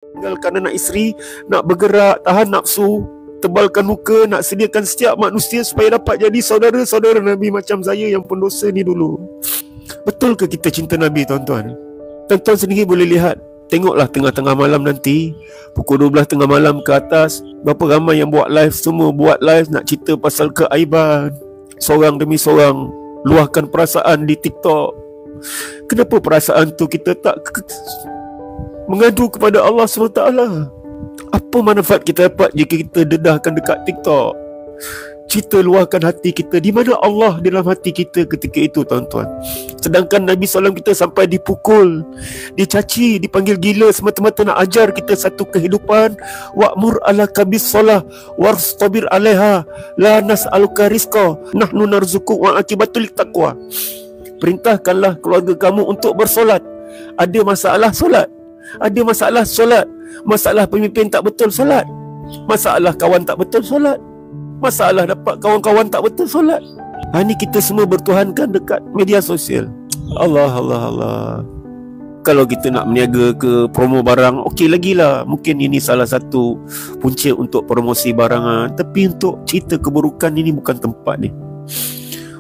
tinggalkan anak isteri, nak bergerak, tahan nafsu, tebalkan muka, nak sediakan setiap manusia supaya dapat jadi saudara-saudara Nabi macam saya yang pendosa ni dulu. Betul ke kita cinta Nabi, tuan-tuan? Tuan-tuan sendiri boleh lihat, tengoklah tengah-tengah malam nanti, pukul 12 tengah malam ke atas, berapa ramai yang buat live, semua buat live nak cerita pasal keaiban, seorang demi seorang luahkan perasaan di TikTok. Kenapa perasaan tu kita tak mengadu kepada Allah SWT? Apa manfaat kita dapat jika kita dedahkan dekat TikTok? Cerita luahkan hati kita. Di mana Allah dalam hati kita ketika itu, tuan-tuan? Sedangkan Nabi SAW kita sampai dipukul, dicaci, dipanggil gila, semata-mata nak ajar kita satu kehidupan. Wa'mur ala kabis solah warstabir alaiha la nas'aluka rizqa nahnu narzuquk wa akibatul taqwa. Perintahkanlah keluarga kamu untuk bersolat. Ada masalah solat, ada masalah solat, masalah pemimpin tak betul solat, masalah kawan tak betul solat, masalah dapat kawan-kawan tak betul solat. Ini kita semua bertuhankan dekat media sosial. Allah. Kalau kita nak meniaga ke promo barang, okey lagi lah, mungkin ini salah satu punca untuk promosi barangan. Tapi untuk cerita keburukan, ini bukan tempat ni.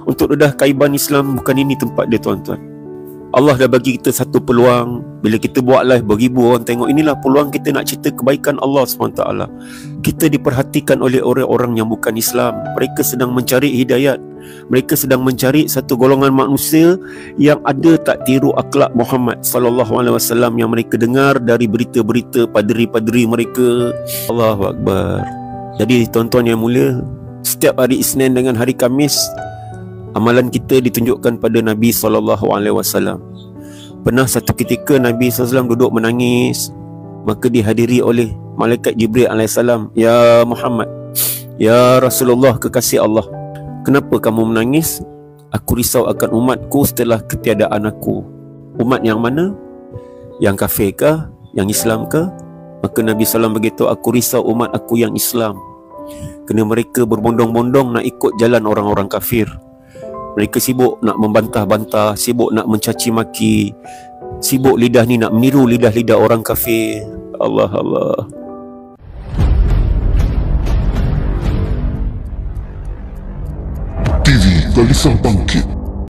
Untuk dedah kaiban Islam, bukan ini tempat dia, tuan-tuan. Allah dah bagi kita satu peluang. Bila kita buat live, beribu orang tengok. Inilah peluang kita nak cerita kebaikan Allah SWT. Kita diperhatikan oleh orang-orang yang bukan Islam. Mereka sedang mencari hidayat. Mereka sedang mencari satu golongan manusia yang ada tak tiru akhlak Muhammad SAW yang mereka dengar dari berita-berita paderi-paderi mereka. Allahu Akbar. Jadi tuan-tuan yang mulia, setiap hari Isnin dengan hari Khamis, amalan kita ditunjukkan pada Nabi SAW. Pernah satu ketika Nabi SAW duduk menangis, maka dihadiri oleh Malaikat Jibril AS. Ya Muhammad, ya Rasulullah kekasih Allah, kenapa kamu menangis? Aku risau akan umatku setelah ketiadaan aku. Umat yang mana? Yang kafir kah? Yang Islam kah? Maka Nabi SAW begitu, aku risau umat aku yang Islam, kerana mereka berbondong-bondong nak ikut jalan orang-orang kafir. Mereka sibuk nak membantah-bantah, sibuk nak mencaci maki, sibuk lidah ni nak meniru lidah-lidah orang kafir. Allah. TV Gelisah Bangkit.